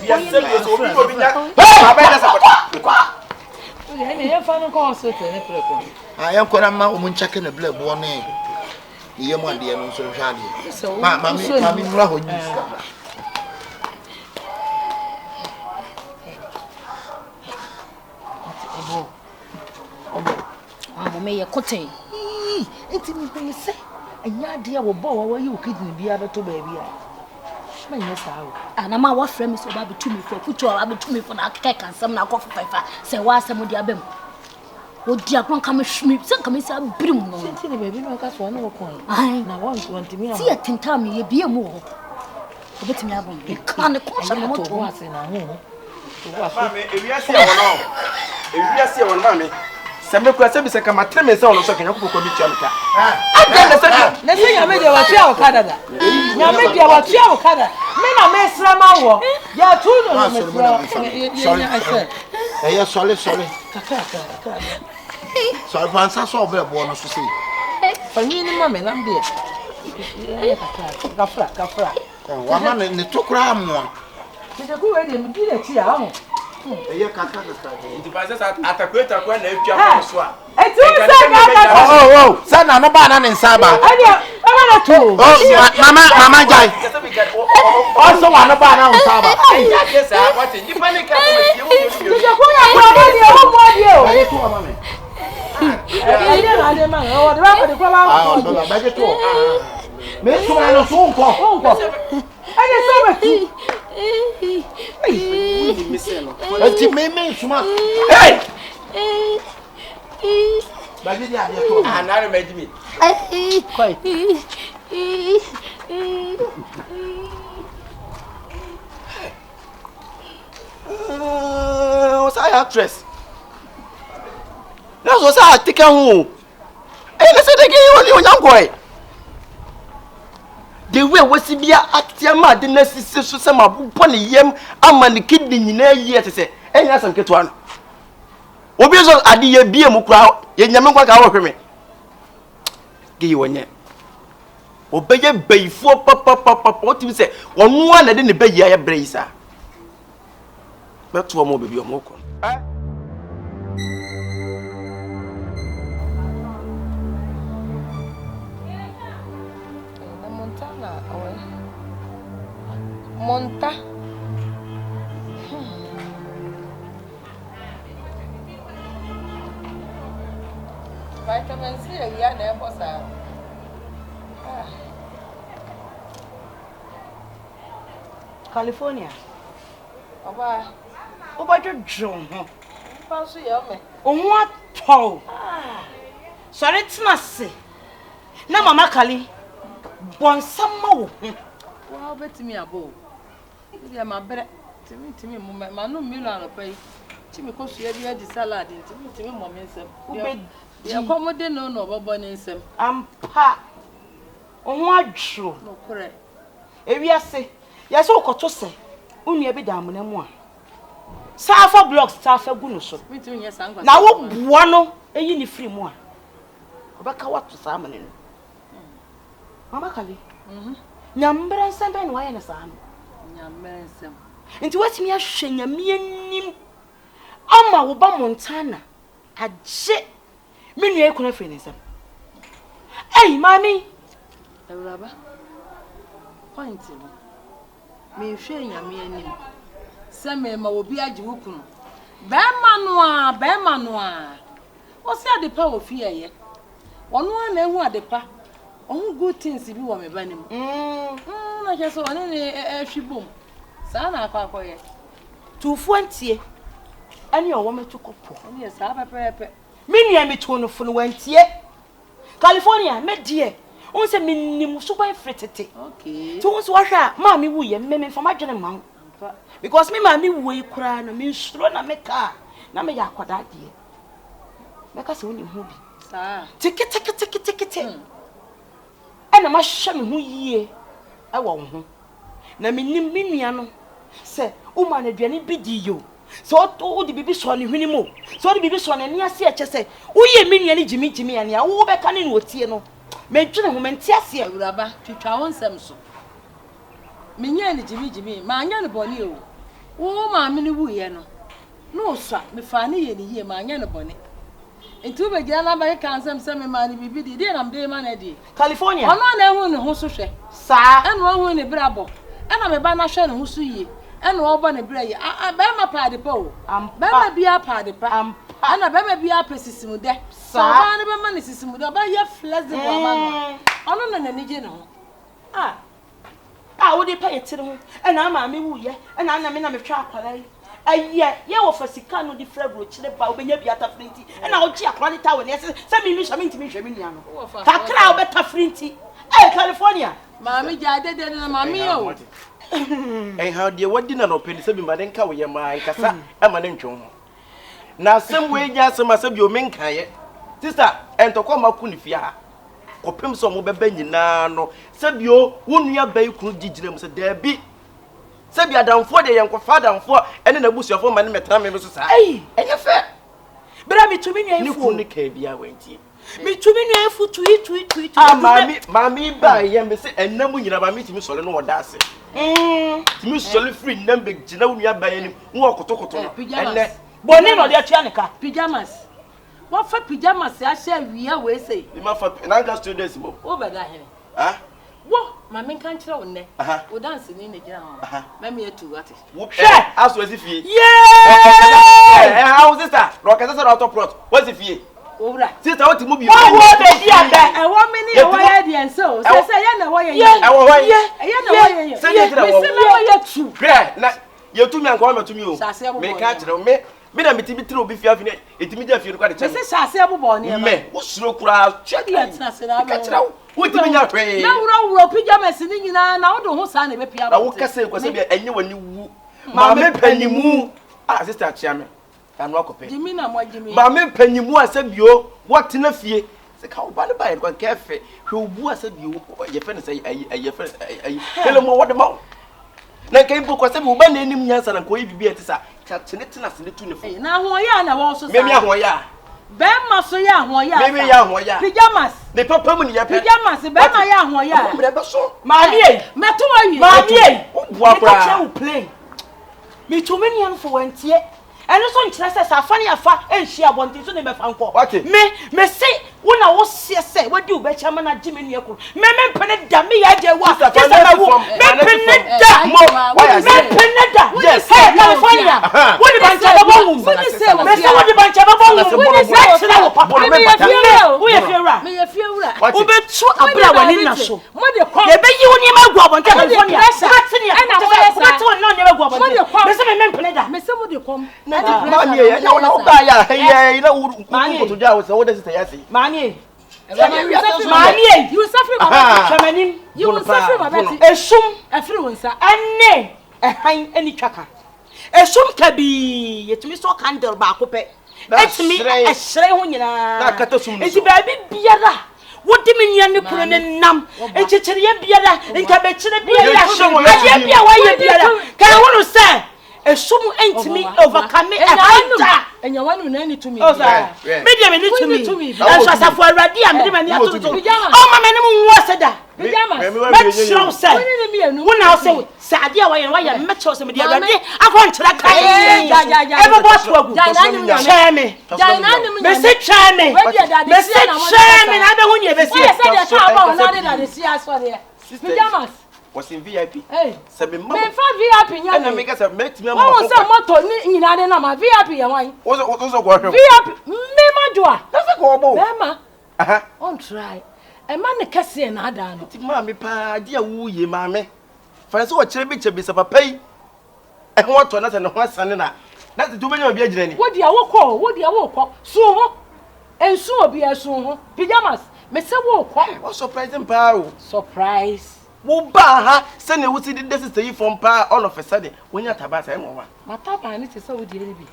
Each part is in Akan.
I am going to woman checking the blood warning. The young one, dear, no so shady. Mammy, Raho, I'm a cotton. It's me, say, and your dear will bow where you couldn't be able to baby. And I'm our friend, Mr. Baby to me for put your rabbit to me for that cake and some now coffee pfeffer. Say, what's some of the abem? What dear one come schmip, some come inside brim. No, baby, no, that's one more coin. I now want to me. See, I can tell me, be a more. But me, I won't be kind of course. I'm not what's in our home. If you see one, mammy. Some of us have come at 3 minutes on the second of the committee. Let's say I made your child Canada. You made your child Canada. Men are mess Ramawa. You are too sorry. Sorry. So I want to solve a bonus to see. For me, mamma, I'm there. Gafra. One man in the 2 gram one. Did you go ready and get a child? You can't devices at a greater when they are swap. Oh, son, I'm a banana in Saba. Oh, Mamma Jai. Also, I'm a banana in Saba. Yes, I want it. You panic. Was I actress? That was I taken home. Hey, let's say again, young boy. The way was to be at the necessary some upon a yam, I'm a kidney in a year to say, and that's some kid one. Obiso adi ye bie mu kura ye nyame kwa ka wo hweme ge ye wonye obeye beifo papa otimi se wonu a na de ne bayi ya breisa beto mo bebi o mo ko Monta. Vitamin C, we are never sad. California. Over your drum, huh? Fancy, yummy. On what toe? Sorry, it's not say. Now, Mamma Kali, born some more. Well, bet me a bow. Yeah, my better to me, my no million pay. Timmy, because you had the salad into me, Mamma. You accommodate no bonnet. I'm pa on what true, no correct. If you say, yes, all got to say, only a bit down with them one. Safa blocks, Safa Gunuso. Now, one, a uniform one. Rebecca, what to salmon? Mamma Kali, number and something, why in a son? Into what me a shame, a mean Amma Uba Montana. A jet. Many are going to finish them. Hey, Mammy! A rubber? Pointing. Me shame ya me and him. Some men will be a jukun. Bamanoa. What's that the power of fear yet? One and the pa. All good things if you want me banning. I just saw any boom. Sana, Papa. 220. And your woman took up. Yes, I have a prayer. Many am between fluent yet. California, my dear. On se minimum super fretted. Okay. To us, wash out, Mammy, we and men from my general. Because me, Mammy, we cry and me strong and make car. Now, me aqua that dear. Make us only movie. Ticket. And I must show me who ye. I won't. Now, me, say, woman, if you be you. So to the baby son in more. So the baby son and near see say, we mean any Jimmy and ya will be canning with Tiano. Make you a woman tear rubber to try on some so. Minian Jimmy, my young bonny. wo ma me ni wuye no no so me fa ne ye ni ye ma anya ne bone ntu be gina na ba kan sem sem me ma ni bibi di na mde ma na di California ono na hu ne ho so hwe sa eno hu ne brabo ena me ba na hwe ne ho so yie eno obo ne bra ye ba ma pa de pa o ba ma bia pa de pa ana ba ma bia pa sisimu de sa ba ne ba ma ne sisimu de ba ye flexible ama ono na ni je ne ho wo de pa ye tire ho ena ma me wu ye ena na me na me twa akwala ye wo fasika no di frabro chire ba obenya bia ta frinti ena wo ji akwala ta we ne se mi hwa me ntimi hwa me nua no kakra wo beta frinti California mami jade de na mami yo how dear what dinner no penny sabi ma den ka wo ye ma kasa e ma ne ntwon ho na asem we nya asem asabi o men kan ye sister entokwa maku ni fia ha kopem so mo beba nyina no sabi o wonua bai kunu gigire mu se da bi sabi adamfo de yenko fadamfo ene na busuafo ma ne metra me so sa enye fe bra mi tumi nua ni fu ni ka bia wantie mi tumi nua fu tui mami ba ye me se enam nyina ba mi timi sole no woda ase timi sole free nam be gina wonua ba ye ni wo kotokoto no ene boni no de atua ne ka pyjamas what for pyjamas ya share wiya we say ni ma fa na ga students mo wo beda he wo mami kan kire wo ne wo dance ni ne gina ho mami etu what aso asifie yeah how sister roka sister auto plot what's ifie owura sister what mu bi wo de di anda e wo me ni e wo ya de enso se ye na wo ye ye e wo ye na wo ye ye se ye tira wo ye tu na ye tu mi anko ma tu mi o me ka kire me na meti bitire obi fia fine etimi ja fie no kwa de che me se shase abobon ne me wo suro kura check ya tina se na ka kire wo timi nya hwe na wuro pyjamas ni nyina na wo do ho sa na be pia na wo kase ko se bi enye wani wu ma me panimu sister chia me anu akope jimi na mo jimi ma me panimu asabio wotena fie se ka wo ba ne ba ye kwa kefe hwe obu asabio ye fe ne se ye fe telemo wo de ma na kai bu ko se bi wo ba na enim nyansa na ko yi bibi etisa ka tene tena se ne tu ne fo na ho ya na wo so sa me mi ho ya be ma so ya ho ya me mi ya ho ya pyjamas ne papa mu ni ya pe pyjamas be ma ya ho ya me be so mami meto wa wi mami wo akura ka che wo play mi tumi nua no fo wantie eno so nkyerɛ sɛ safa ne afa enhia bonti so ne me fa nkɔ me se wona wo sie sɛ wadi wo bɛkya ma na gime nua ko me mpene da me ya je wa te sɛ na wo me mpene da yes hey California wodi bancha babo wu me se wodi bancha babo wu me kyerɛ wo papa me ye fiewura wo betu abra wani na so ye be yi wo ni ma gu abonta California ɛna wo te woni na gu abonta me se me mpene da me se mo de kom mami ya na wo ba ya hey na wo ko to ja wo se wo de sister ya se mami you suffer my chamanim you will suffer my beti esum afri wonsa ane ehan eni twaka esum kabi yetumi so candle ba ko pe etumi ehre ho nyina na kata sum no enti ba biara wodi menya ne kuro ne nam enchechere ye biara enka be kire biara aye bia wa ye biara ka wono se esum entimi overcome ehanta enya wanu na ni tumi media me ni tumi enso asafo awrade a me mani atoto o ma me ne mu nwo seda pyjamas me show se wona o se sade a wa me show se me dia awrade akon kyera kai e bo to agu cheme me se cheme na be hu ni e be se pyjamas was in VIP. Hey, Sabi me fa VIP nya. Na me ka say make me ma. Won say motor ni nyina de na ma VIP ye wan. Wo so go hwem. VIP me ma doa. Na say go bo. Me ma. On try. E ma ne kase na ada no. Ti ma me pa dia wu ye ma me. Fa so wo kire bi chebi sa papa yi. E ho to na say ne ho asane na. Na ti tu benya obi agire ni. Wo dia wo kɔ. Su ho. Ensu obi esu ho. Pyjamas. Me say wo kɔ. What surprising pa o. Surprise. Wo ba ha se ne wuti de sister yi from pa all of a sudden when ya tabasa e mo wa mataba ni te se wo de bi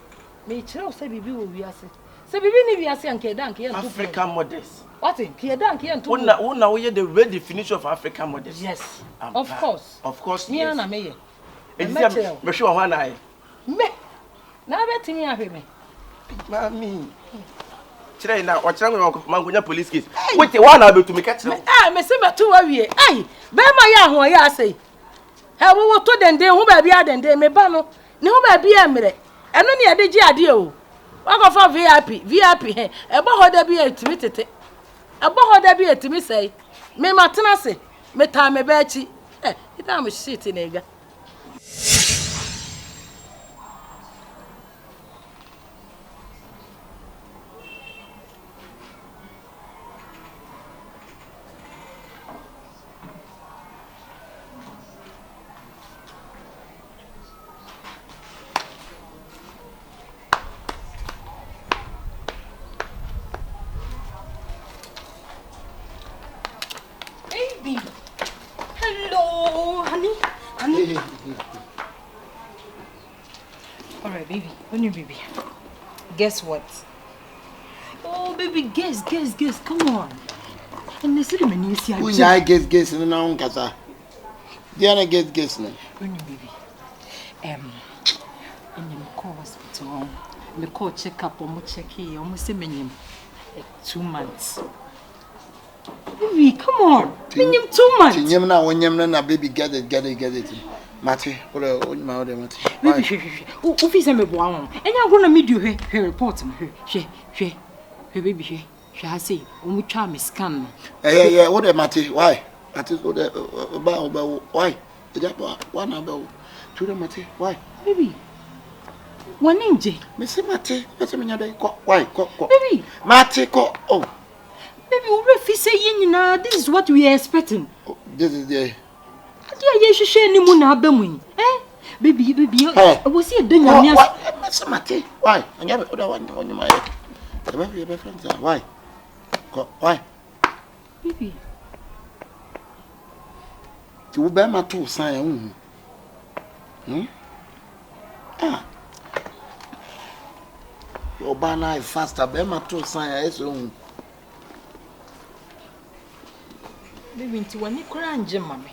me kire o se bibi wo wiase se bibi ni wiase anke da anke yantu African models what ke da anke yantu wona wo ye the real definition of African models yes of course me yes. na me ye me hwe ho na ai me na betimi ahwe me mami kire na o kire mangonya police case wait one na betu me ka kire me se metu wa wie ai be ma ya ho ya sei he wo to dende hu ba bia dende me ba no ne ho ba bia mere eno ne yade gi ade o wa for VIP he e bo hoda bi etimi tete e bo hoda bi etimi sei me matena se me ta me ba chi it am shit nigga. Hello, honey. All right, baby. When you baby. Guess what? Oh, baby, guess. Come on. And they see the menu. See, I guess. No, no, Kasa. Diana guess. No. When you baby. And you call hospital. Me call check up. Check here. Almost say me 2 months. Baby, come on. Minimum 2 months. Nyam na baby get it. Mate, what my other mate. Baby, officer me boa. Enya go na me do her report me. Hwe. Baby hwe. Hwe ha say, omu twa me scan. Yeah, what the mate? Why? That is what why? One about to the mate. Why? Baby. One inje. Me say mate, me nyada ko. Why? Ko. Baby. Mate ko. Oh. Baby, we say this is what we are expecting. Oh, this is the you should share any na abemu. Baby, was he a denya? Mate. Why? I have other one on my head. The friends are why? Why? Baby. You bear my two sign. Your banner is faster. Bear my two sign. Baby, into one crunch, mommy.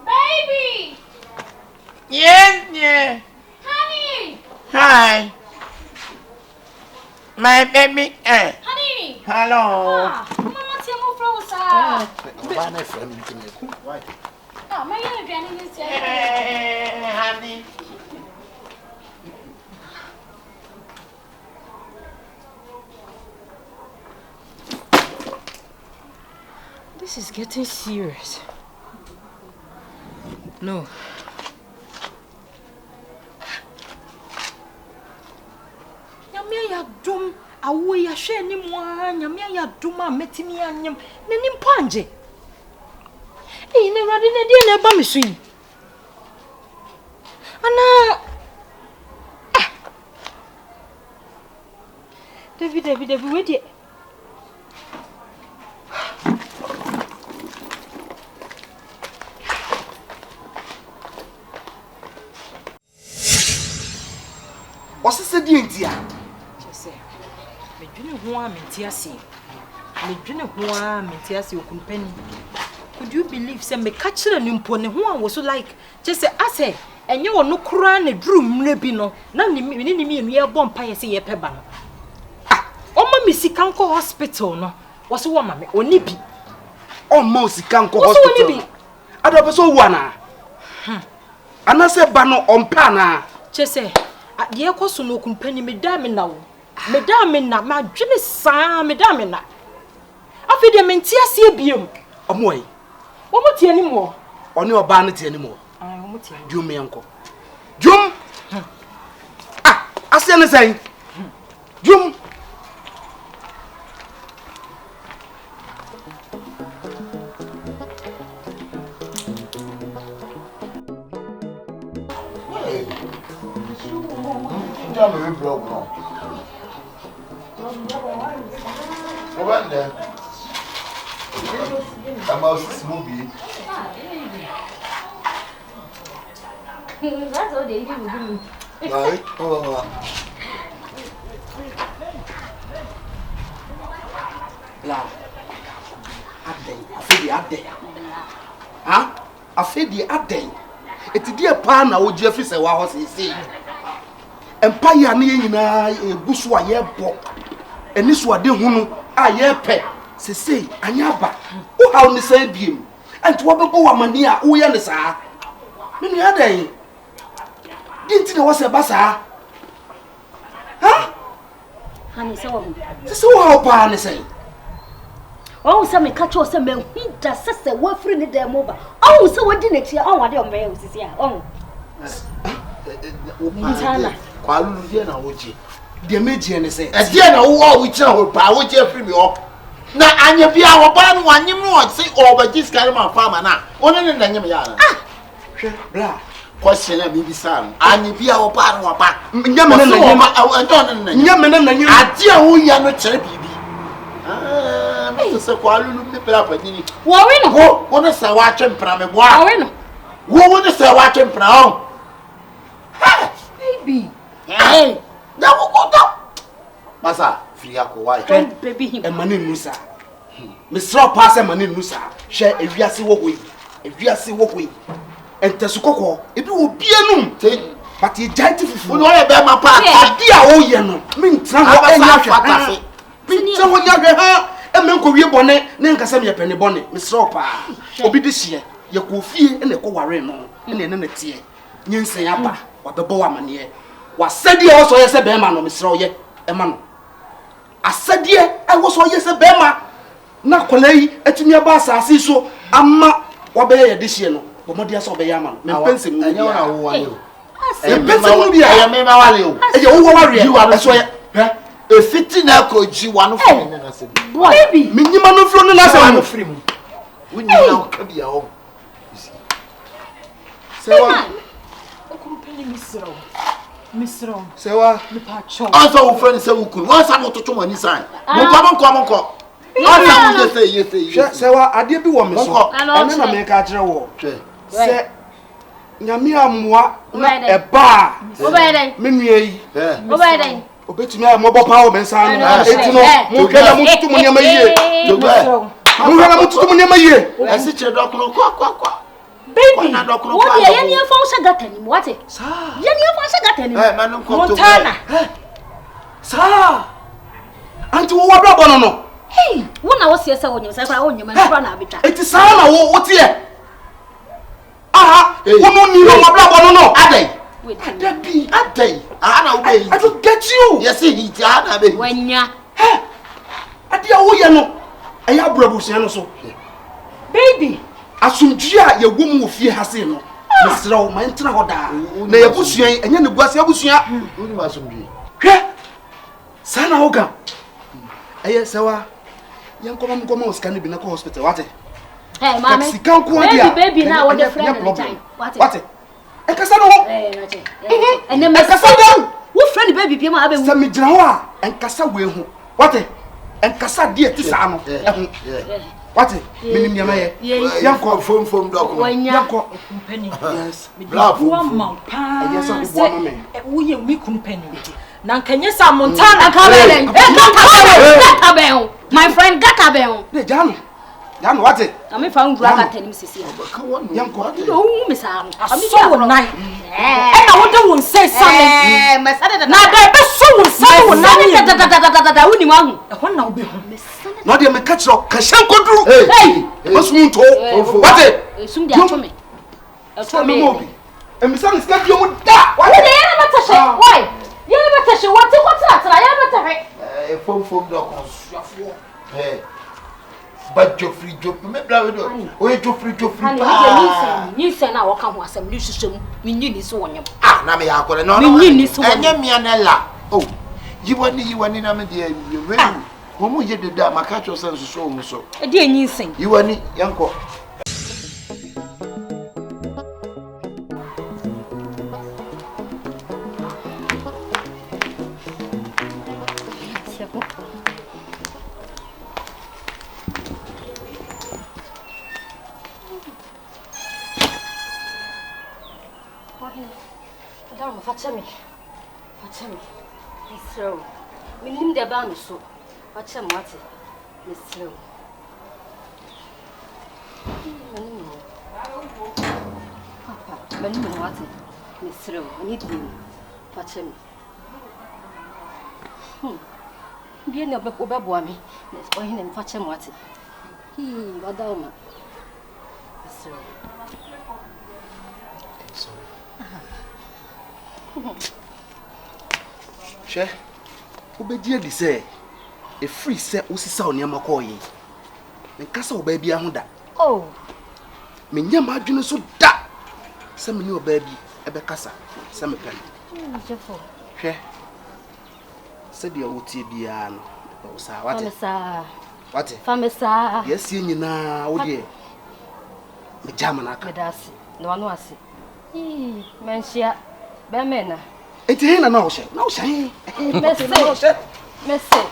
Baby! Yeah. Honey! Hi. My baby. Honey! Hello. Mama, tell me from Banner friend. Why? my young is here. Honey. This is getting serious. No. Nyame ya dum awo ya hwe ni mo nyame ya dum a metimi anyam nani mpanje. Ne rade na die na ba me so yi. Ana David we die. What's the idea? Just say, me dwene ho a mentiase. Kompany. Could you believe say me catch na nimpo ne ho a wo so like just say ase enye wo no kura na drum mre bi no na ni enu ye bom pa ye say ye peba no. Oma me sika nko hospital no. Wo so wo ma me oni bi. Oma sika nko hospital. Wo so oni bi. Ado be so wo na. Ana se ba no ompa na. Just say ye koso no Kompany me da me na wo. Me da me na ma dwene saa me da me na. Afi de mentiase ebiem. Omoy. Wo mo tie ni mo. Oni oba na tie ni mo. Wo mo tie. Jum me enko. Jum. Ase ne sai. Jum. I'm broke now. What then? About this movie. That's all they do. Right? Oh, La. Ade. Ha? Afedi ade. Etidi pa na oji afise wa ho sisi. Empire na nyina egusu aye bo. Eni so ade hunu aye pe. Sese anya ba. Wo hawo ni sai biem. and what be go amania wo ye ne saa me no adan dinti na wo se basa ha hani se wo se wo pa ne say oh se me catch us me hinta sese wo free ne dem over oh se wo di na tia oh wade o me osisi a oh Montana kwalu die na woje de meje ne say e die na wo wo kira ho pa wo je free me o na anya bia wo ba no anyim no o se o ba jiskare ma farmer na ono ne na nyim ya na hwe bra question na bibi san anya bia wo ba no ba nyame ne na nyim ento ne na nyame ne na nyim ade a wo ya no kire bibi me se kwalu lu me bra pa ni wo we no wo ne sa wa twempra me boa wo we no wo ne sa wa twempra o baby hey da wo ko da masa free akwa don't baby him e mane nusa me sro pass e mane nusa hwe ewiase wo hoyi ewiase wo hoyi entesu kokko ebi wo bienum te but e giant fufu wo ye be ma pa ade a wo ye no me ntra ho enya hwe me ntra ho nya hwe ha e me nko wie bone ne nkasa me pene bone me sro pa obi de hye ye ko fie e na ko ware no e na na tie nyinsen aba wa bebo wa mane wa sade o so ye se be ma no me sro ye e ma no asade e wo so ye se be ma na kolai etimi aba asase so amma wa be ye de hye no bo modi aso be ya ma no me pense mu anya na wo wale o e pense mu bia ya me ma wale o e je wo ware e so ye e fiti na ko ji wa no fo na se baby me nyima no flo no na se no free mu wo nyi na ka bia o sewa company misro sewa me pa cho also wo friend se wo kun wo sa mo toto mo ni san mo ko asa mo ye sewa ade bi wo me so ene na me ka kire wo se nyame amua na eba obeden me nua yi obeden obetumi a mo bopa wo me nsan no etino mo hwela mo tutu mo nyama yie mo hwela mo tutu mo nyama yie ese che dokro kwa baby what ye ye fon se gata ni mo ate sa ye ni fon se gata ni man ko Montana sa anti wo wa bra bono no hey wona wo se wonye se kwa wonye man bra na abetwa eti sa na wo tie aha wono ni no wa bra bono no adai adabi adai ana wo be I don't get you yes he ana be wanya ade a wo ye no eya brabusia no so baby asumdua ye wom wo fie hase no mesrew man tena hoda na ye busua enya ne buase abusua uni masumdua hwe sana hoga eye sewa yankoma mkoma oskani bi na ko hospital wate hey mama baby na wo the friend na time wate e kasa no wate ene me kasa wo friend baby bi ma abe se me gina ho a enkasa we hu wate enkasa die ti sa no ehu wate minim nyama ye yanko fom dok yanko company yes bravo mama pa yes so bo mama wo ye mi company na nkanye sa Montana AKABENEZER gata my friend gata ben ne jano wate ami fa ngura gata ni sisi yanko do hu mi sa no ami so wo nai e na wo de won say sane mesade na da be so won say won nai da woni ma hu e ho na wo be hu no de me catch ro ka shan koduru hey masum to wate sum dia to me so me mo bi e mi san ska bio mu da wate ya na mata she why ya na mata she wate atara ya mata he fom dok suafo but Joffrey me bla we do o ye Joffrey ni se na wo ka ho asem ni hwehwem mi nyi ni so wonyem na me yakore no enye mia na la oh yiwani na me de we wo mu ye de maka cho sense so mu so e de enyi sen yiwani yanko Fatemi. Misro. Minim de ba no so. Fatem wate. Misro. Papa, mani mo wate. Misro. Ani dim. Fatem. Bien no be boa me. O hin em fatem wate. Wadauma. Suro. She, obedi adi say e free say osisa oniama ko yi. Nkasa obabi ahoda. Oh. Me nyama adwene so da. Se me ni obabi ebe kasa. Se me pen. Jefo. Hwe. Se dia wotie bia no. O sa wate. Famisa. Wate. Famisa. Yes ye nyina wo de. Me jama na aka. Medasi. No anu ase. Menshia. Be mena. Eti he na wo hye. Na wo hye. Mese.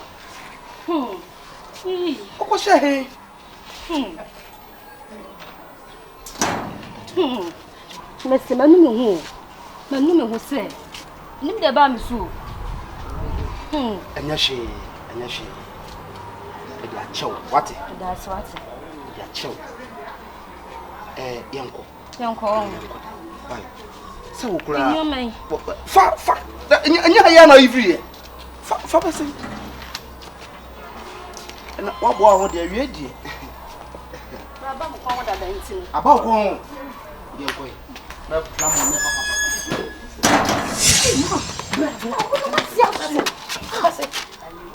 Oko hye he. Mese manu me hu se. Nim de ba me so. Anya hye. E dia chew. Wate. That's what. E dia chew. Yanko. Bye. Se wo kura. Fa. Anya ya na ivri. Fa ba se. Na wa bo a wo de awie die. Baba mo kwa da ntin. Aba ko. Yanko. Na plan mo ne papa.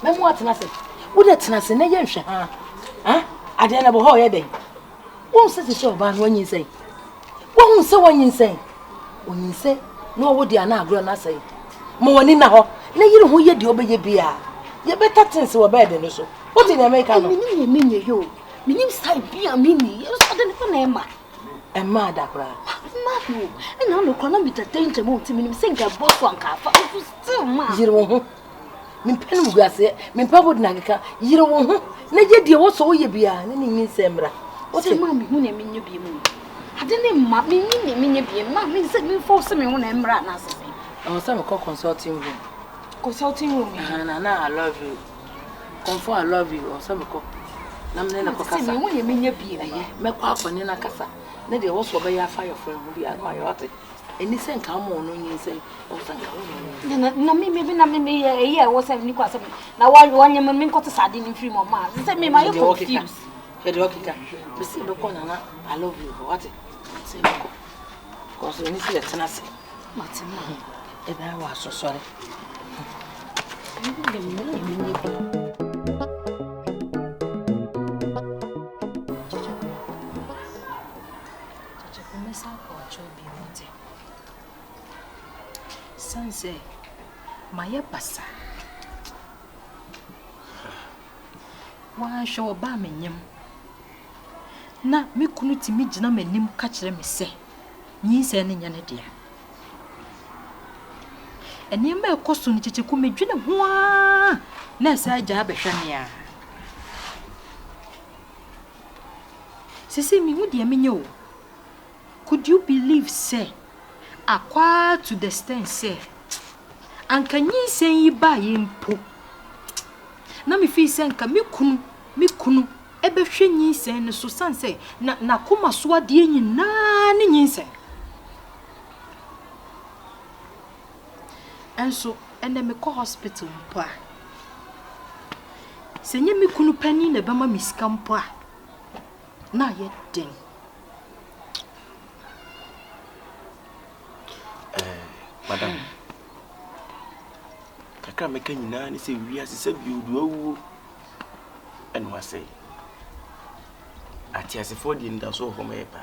Memu atena se. Wo de tena se na ye nhwe ha. Ade na bo ho ye den. Wo se se oba no anyin sen. Wo hu se wanyin sen. Onyin se no wo de ana agro na sei. Mo woni na ho. Na yiri ho ye de obeye bia. Ye better things wo bed no so. What in America no? Minye yo. Minim style bia mini. Yo so de ne na ema. Emma da kra. Ma no. E na no kro na mi tatente mo ntimi nim se nka boss wan ka fa. Still ma. Yiri wo ho. Min pen mu gase, min pabo de nageka. Yiri wo ho. Na ye de wo so wo ye bia. Na ni nyin semra. O se ma mi hu na minye bia mu. Ade ne ma mi nyi minye bia ma mi se mi force me hu na emra na asese. I say me call consulting room. Consulting room. Na I love you. Confirm I love you. O say me call. Na me na ko kasa. Se me hu na minye bia. Me kwa akoni na kasa. Na de wo so be ya fire for mu bia kwa yo ate. Eni se nka mo no nyin se o san ka wo no. Na me ye wo se ni kwa se na wa nyem me nko to sade ni free mo ma. Se me ma you confused. He de okika. Me se be call na I love you. What? Say me call. Cause ni se tena se. Matima. E ba wa so sorry. Sanse maye basa wa hwe oba menyem na me kunu ti me gina manim ka kire me se nyi se ne nya ne dia eni ma ekoso ni checheku medwene ho a na sa agya abehwane a sisi mi hu dia menye o. Could you believe say akwa to the extent say anka nyi sen yi ba yempo na me fi sen ka me kunu ebehwe nyi sen ne so san say na koma so ade nyina ne nyi sen enso ene me ko hospital mpo a senye me kunu pani na bema miska mpo a na ye den Madam. Kaka meka nyina ni se wi asese bi odu awu. Eno ase. Ati asefo di nda so ho me pa.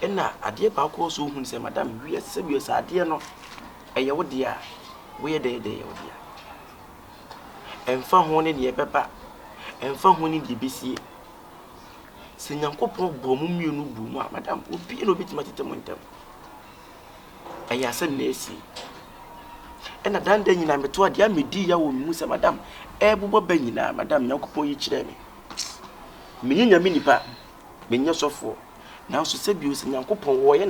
Ena ade ba ko so hu se madam wi asese bi so ade no. Eye wo de a wo ye de ye wo de a. Emfa ho ne de pepa. Emfa ho ne de besie. Se nyankopon bo mu mienu bu mu a madam obi no bitima tete mo ntam. Aya se nesi ena danda nyina meto ade amedi ya wo mu se madam ebubo ba nyina madam nyankopon yi kire me menyinya me nipa menye sofo na so se bi o se nyankopon wo ye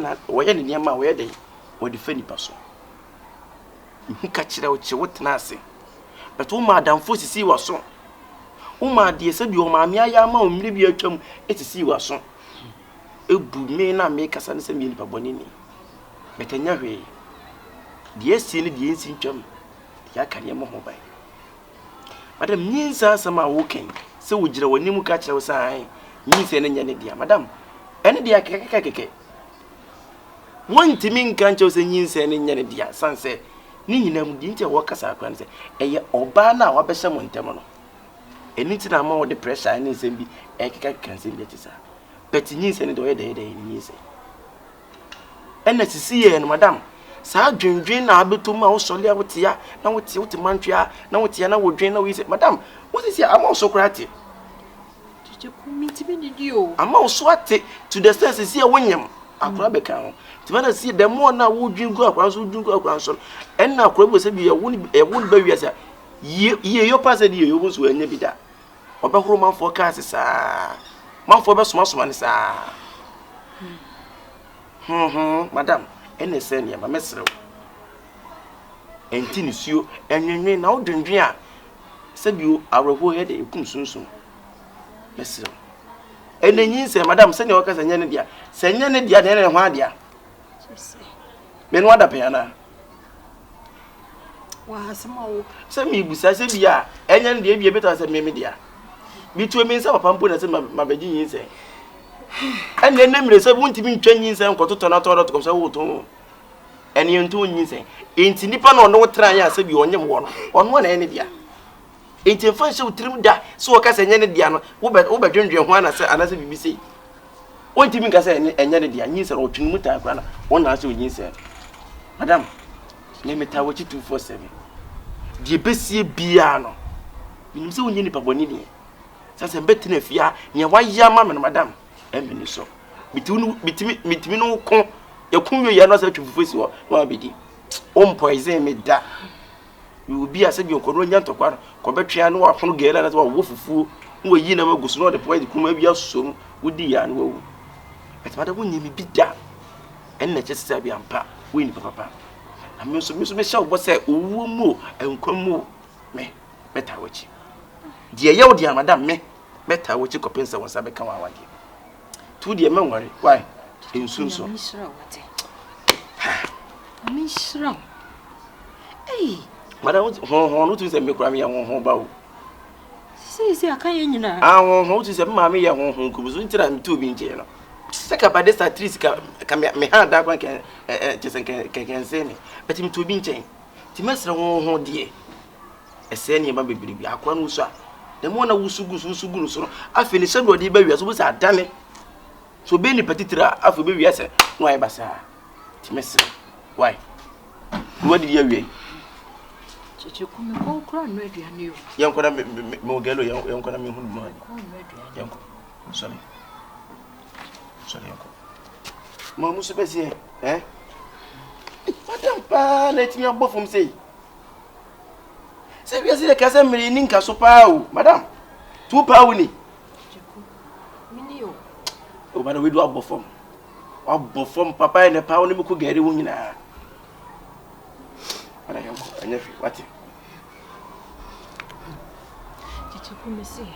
ne niam a wo ye den wo de fa nipa so ka kire wo che wo tena ase beto madam fo sisi wa so o ma de se bi o ma me aya ma o mmiri bi atwam etisi wa so ebu me na me kasa ne se me nipa bonini Betanya hwe die si ne die nsi ntwam ya kare mo ho bai madam nyinsa sama wo ken se wo gira wani mu ka kire wo sai nyinse ne nyane dia madam ene dia kekekeke wonti min kancho se nyinse ne nyane dia sanse ni nyinam di nte wo kasa akran se eye oba na wa behye mo ntem no eni ti na ma wo de pressure ne nsem bi ekekeke nsem bi tisa but nyinse ne do ye de nyinse ene sisi ye no madam sa dwendwen na abeto ma wo sole awotia na wotie mantwea na wotie na wodwen na wo yise madam wo sisi ama so krate ama so ate to the sense see wonyam akura beka ho timana see the more na wo dwingu akura so dwingu akura so en na akura bo se bi e won ba wiasa ye yo pass de yo bo so anya bi da obehoro man forecast sa man fo be soma ne sa madam ene se ne ma mesrew enti ni suo enwenwen na wo dwendwen a se bi awerho ye de ekum sunsun mesrew ene nyinse madam se ne wo kasa nyane dia se nyane dia de ne ho adia me no ada peana wa asemawo se mi busa se bia enyane dia bia beta se me dia bi tuo mi se papa mpo na se mabagi nyinse ene nemre se wuntimi ntwa nyinse nkototo na to ko se wo to ene nto nyinse enti nipa na ono tra anya se bi onyem wo no ono na ene dia enti fa se utrim da so wo kasa nyane dia no wo be dwendwen ho ana se bibi sei wontimi kasa enyane dia nyinse ro twin muta akra na wo na se nyinse madam ne meta wo chi 247 die besie bia no binim se wonye nipa boni ni sase betina fia ne wa ya ma me madam emini so mitimi no ko yakunyo ya no sa twufufusi wo ma bedi on poison me da you be as bi onkono nya ntokwa ko betwea no wa hono gela na wo fufu wo yi na magusu no de point kuma bi asom wodi ya no wu etimada wonye mi bida en na chese bi ampa wo ni papa ami so me sha wo se owu mu enkwam me beta wachi die ye wo dia madam me beta wachi ko pensa won sa be kan wa wade tu die me nware why ensunso Amishra. Hey. Madam, no to say me kura me ho ba o. See aka ye nyina. Ho to say ma me ye ho kubuso ntira me to bi nje no. Seka ba desa tris ka me ha da kwan ke tisen ke se me. But me to bi nje. Ti mesra ho de. Ese ne ma bebiri bi akwa no so a. De mo na wusugu no so no. Afi ni se do de ba wi so bo sa dane. So be ni petitira afi be wi ase no ai basa. Ti mesra. Why? What did you wear? Chichi come go crown ready and you. Young Cona Mogelo, young Cona Moon. Sorry. Sorry, uncle. Mamma Sebesi, eh? Madame Pa, let me above from say. Say, we are the Casam Ninka so pow, madame. 2 pounds. Oh, but we do a buffoon. A buffoon, papa, and a pound of could get a woman. What? Did you come say?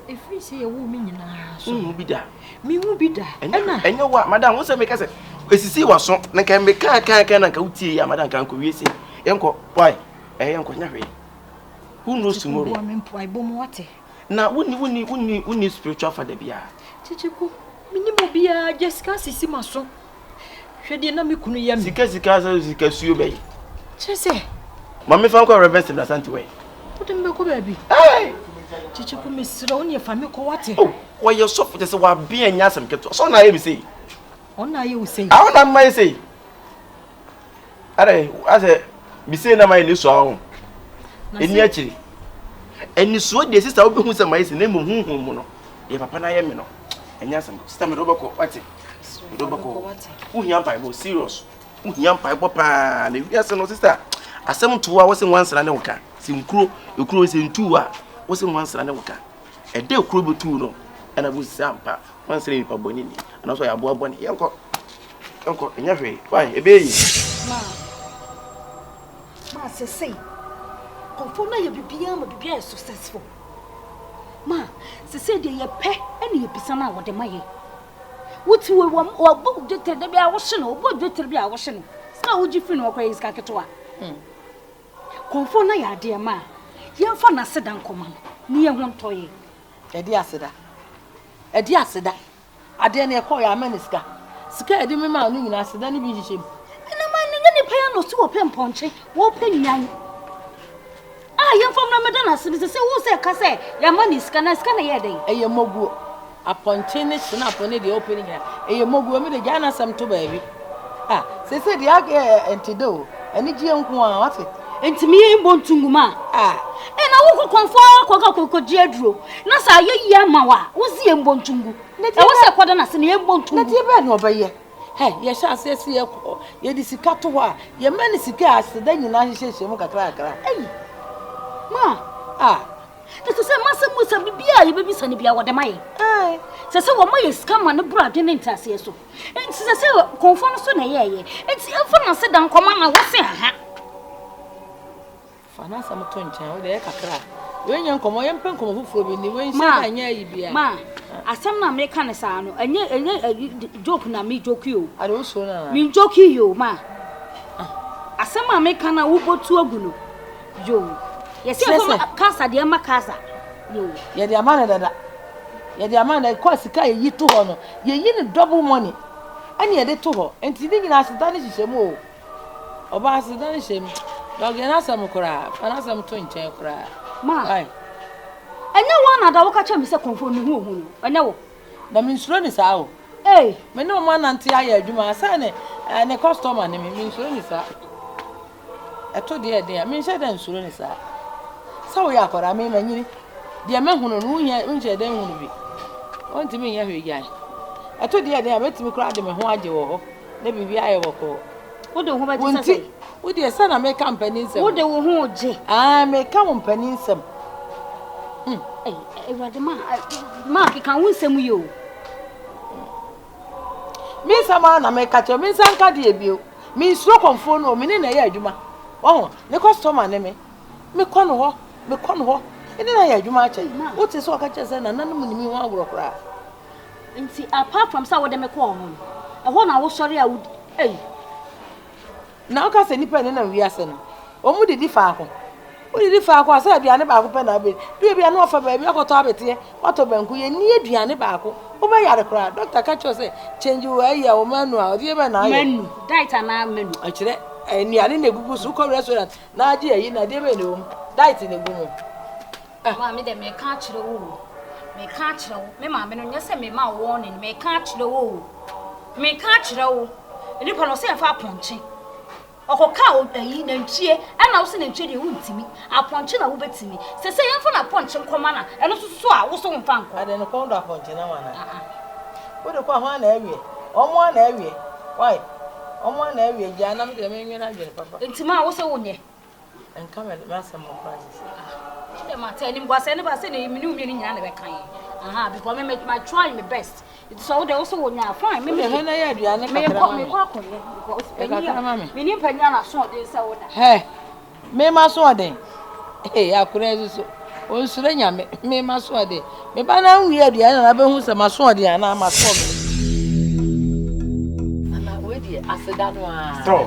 If we say a woman in our soon be that. Me will be that. And you know what, madam, what's a make us say? See what song, and can make can go tea, madam can we say? Uncle, why? Uncle Nari. Who knows tomorrow? I mean, why, Bomwate? Now, wouldn't you spiritual for the beer? Did you go? Minimum beer, just can't see my son. Shedi na me kunu yam. Sika suyo be. Chese. Mama fa nko reverse na sante we. Wode me ko ba bi. Eh. Chichi ko mesira oni fa me ko wate. Oh, wo ye so fute se wa bi anya asem keto. So na ye bi sei. Ona ye wo sei. Ah ona mai sei. Are, ase bi sei na mai ni so ahun. Eni akiri. Eni so de sister obi hu se mai sei na mu hunhun mu no. Ye papa na ye me no. Anya asem. Sister me do bako wate. Who yam Bible serious? Who yam Bible pa? Yes, no sister. Asem 2 hours in once and oka. Sinkro, you close in 2 hours. Was in once and oka. A day crowd 2 no. And I was sampa. Once in Pabonini. And also a boy bonny. Uncle, in your way. Why, a baby? Ma, say, Confona you be beyond successful. Ma, say, dear pet, and you be some out of the money. What you want or book did the be our son or what did be our son? So would you feel no praise Kakatoa? Confona ya dear ma. Young fun, I said, Uncle Man. Near one toy. A dear said, e di aseda ade na e call ya amaniska sika e di me ma no nyina aseda ni bi hihye na man ne Nipa ya no si wo pemponche wo penyan yɛn fam na meda na se wo se ka se ya maniska na ska na ye den eye moguo aponche ne snap ne de open nya eye moguo me de jana sam to baabi se de age entido ani gie nko a wate entimi ye mbontunguma na wo konfo ko gie duro na sa ye yi ama wa wo si ye mbontungu e wo se koda na se ne ye mbontungu na die be no obaye ye sha asesi ye ko ye di sika to ho a ye mani sika aseda nyina hyehyɛ mu kakra ma This is a massive Musa Bibia, you baby son, be our demai. Aye, says what my scam and the brother didn't tell you so. And says, confirm soon, it's infant and sit down, command, I was saying, Fanasa Matoncha, the Ekakra. When you come, I am penco for me, when you say, Ma, I some American son, and yet a joke na me joke you. I also mean joke you, ma. I some American who go to a gunu. Joe. Yes, casa de Macasa. Ye the amana that. Ye the amana quasica ye to honor. Ye yin double money. And ye de to her, and didn't ask the Danish shame. Obas the Danish shame. Dog and some cry, and as I'm 20 cry. Ma, and no one at our catch him second for me. I know. The means run is out. Eh, me no man until I do my son and a customer name means run is out. I told you, dear, I mean, said and soon is out. So we are for a man, dear man who know you then will be. Want to me every guy. I told you, they are to me cry them and why you were. Maybe I will call. What do you say? Would your son make companies? What they will hold you? I may come on pennies some. Mark, you can win some you. Miss Amana may catch your Miss Anka debut. Miss Rock on phone or minute a year, Juma. Oh, the customer name me kono ho ene na ya adwuma ache what is so catch say na nanum ni mi ho agorokra nti apart from say wo de me ko ho e ho na wo sori a wo na o ka se nipa ne na wi ase no o mu didi fa ako asa aduane ba ako pe na be du bia na ofa ba bia akoto abete wato banku ye ni aduane ba ako o ba yare kra doctor catch say change wo ayi a wo manu a o de be na ayo menu diet na menu a kire ni ani na gugu su ko restaurant na agi eyi na de be ne wo diet na gugu ma me de me ka kire wo me ma me no nya se me ma wo ne me ka kire wo nipa no se fa ponche okoka o eyi na ntie ana wo se na ntie de wo ntimi aponche na wo betimi se yen fa na ponche nkoma na eno so a wo so mfa nko ade no kondo aponche na wana wo de kwa ho na awie omo na awie why omo na awie gya na me de me nwe na gye papa ntima wo se wo nye enka me asem mo practice de ma tell him gwase ne ba se ne mi ni umi ni nya na be kan because me try my best so they also wo nya fine me he na ya aduane kakra me kwa konye because me ni panya na so de se wo da me ma so de akura ezuso on sure nya me ma so de me ba na wi aduane na be hu se ma so de na ma so ana we di aseda no a to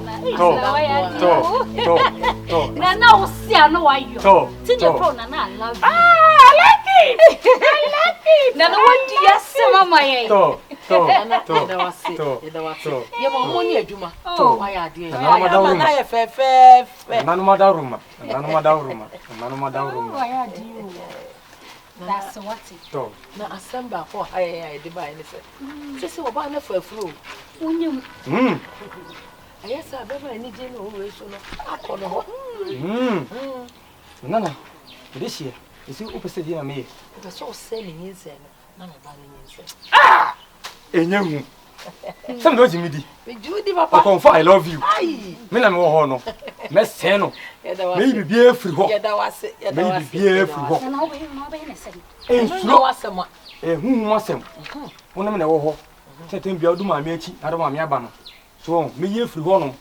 na o si ano wa yo tinye pro na I love you I like it na no wadi yase mama ye to ye mo mo ni adwuma to wa ya de na ye fe nanu madaruma wa ya de you that's what it to na assemble for high de buy ni se wo ba na fa afuro unyem ayesa baba ni je no we so no akono ho nana this year isi upese di na me the so say ni nse na me ba ni nse enyehu some do jimidi me judi papa confirm I love you me na me wo ho no me se no me bibia afiri ho me bibia afiri ho na wo be na se ensuro wasema hu wasem wona me na wo ho tetem bia odu ma me achi na do ma me aba no so me ye afiri ho no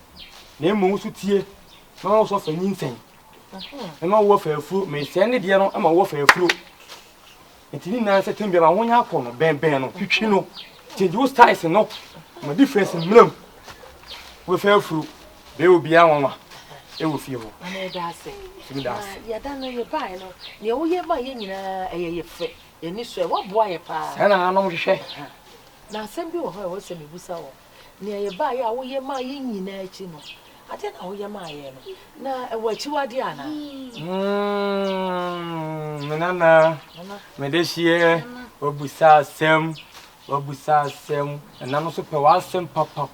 na emu so tie na wo so fa nyinsen na wo fa afuro me se ne de no ma wo fa afuro etini na se tem bia ma wonya akọ no ben no twitwi no change wo styles no ma difference mlam wo fa afuro be obi anwa e wo fie ho na da se ya da no ye bai no ne wo ye ba ye nyina ye fe Eni so what boy pa. Sana no hwehwe. Na asem bi wo ho e wo se me busa wo. Ne ye ba ya wo ye ma ye nyina achi no. Ade na wo ye ma ye no. Na e wo achi wade ana. Menana. Me de hie obusa asem. Na no so pe wa asem papa.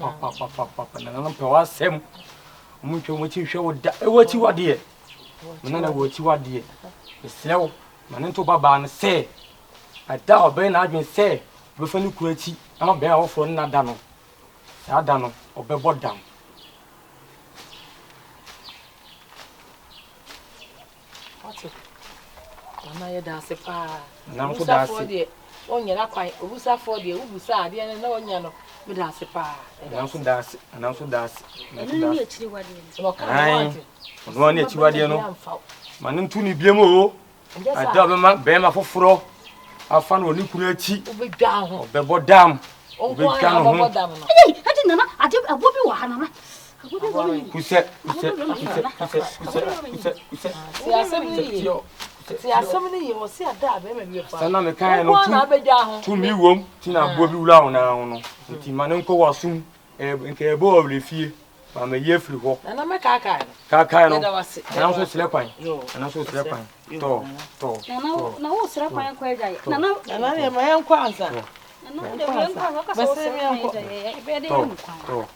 Na no pe wa asem. Mu twa mo chi hwe wo da. E wo chi wade ye. Menana wo chi wade ye. Eslewo. Mane to baba ne se. Ada obe na adwen se. Be fa ni kurachi. Ama be a wo fro na da no. Sa da no obe bodam. Mama ye da se pa. Na so da se. Onya na kwan, obusa for de, obusa ade na onya no. Me da se pa. Na so da se. Ni echiri wade ni. No kan no na echi wade no. Mane ntu ni biem o. Ada be ma foforo. Afa no ni kurachi. Obedwa ho. Obe bodam. Obedwa no ho. Hey, ade nana, ade abo bi wa ha nana. Kuse. Si asem ni ye o si ada be ma bi fa. Sana me kan no tu mi wom ti na abo bi wula ona ho no. Nti mane nko wasum nke ebo obrefie. Ma me ye firi ho. Na me kaka no. Na so sile kwan. Na so sile kwan. To. Na wo sira kwan kwa eja. Na ne ma yan kwa ansa. Na de yan kwa ka so sira kwan eja. Be de yan kwa.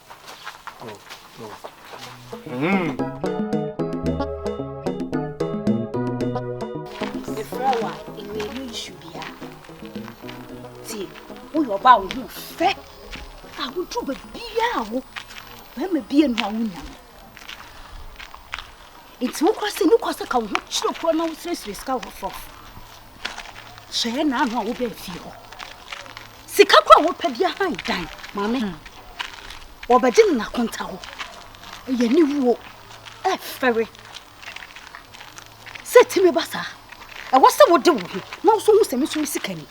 Flower in where you should be. See, we are about you. Fair. I will do, but be out. Let me be in my own. It's no question, no question. I will not show for no stress. Discover for. Share now, I will be feel. Sikakwa will pay behind time, mammy. Or by dinner, I can't tell. You knew, ferry. Say to me, Bassa. I was the what do you? No, so who's a mystery sickly.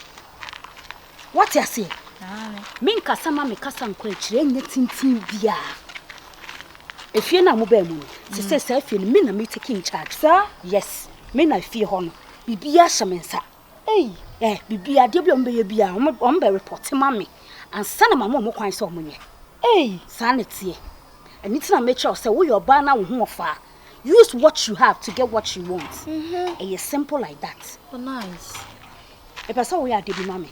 What I say? Minka sama me kasam quench, anything bia. If you're not mobile, she says, self in me, me taking charge, sir. Yes, men I fear hon. Be a shaman, sir. Eh, be a debian baby, on by reporting mammy, and son of my mom quite so many. Sanity. And it's not make sure, so we are bar now who far. Use what you have to get what you want. It's simple like that. Oh, nice. If I saw we are debi mommy.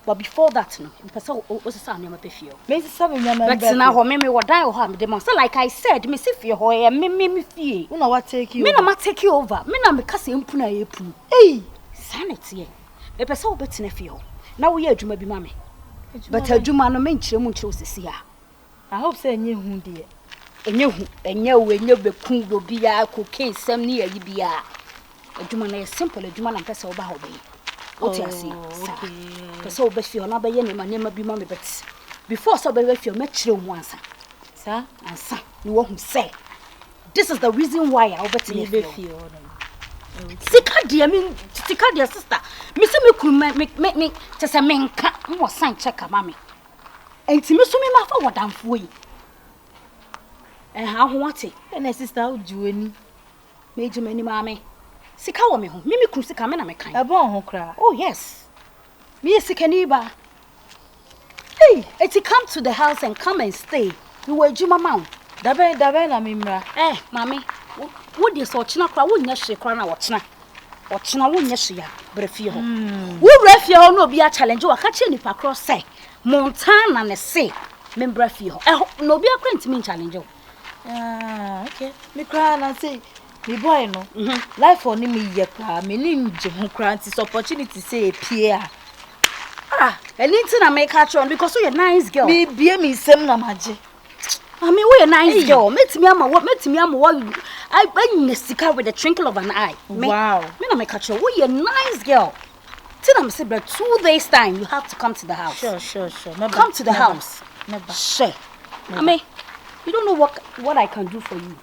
But before that, no, if I saw was a son, I'm a befio. But now, me what die or harm them. So, like I said, Miss if you're hoy and me fee. You know what take you? Me no take you over. Me no me cousin puna epu. Sanity. If I saw better nephew. Now we are Juma be mammy. But her Juma no mention much see her. I hope say you who dear. And you be cool will be a cocaine some near you be a Juma is simple, a Juma and Pessa about me. What you see, so best you're not by any my name be mommy, but before so by if you met you once, sir, and son, you won't say. This is the reason why I'll bet you feel. Sika dear, mean, Sika dear sister, Mr. Miku make me just a man cat more sign checker, mammy. And to me, so me my forward down for you. And how want it? And a sister would do any major many mammy. Sika woman, Mimi Crucica, and I kind. A bon cry. Oh, yes. Me a sick neighbor. Hey, it's come to the house and come and stay. You were Juma Mount. Dabe, Mimra. Mammy, what is or China cry? Wouldn't you cry now? Watching a woman, yes, ya, but if you will refuse no be a challenge or catch any across say Montana and a say, member of you. I hope no be a quaint mean challenge. Okay. Me cry and I say, me boy, no. Life for me, ye cry. Me name Jim Grant is opportunity say Pierre. And it's in a make her on because you're a nice girl. Me be me sem na maji. I mean, we're a nice girl. Met me, what met me, I bring the sticker with the twinkle of an eye. Wow. Me no make her show. We're a nice girl. Tell them, say, but 2 days time, you have to come to the house. Sure. Come to the house. Never. Sure. I mean, you don't know what I can do for you.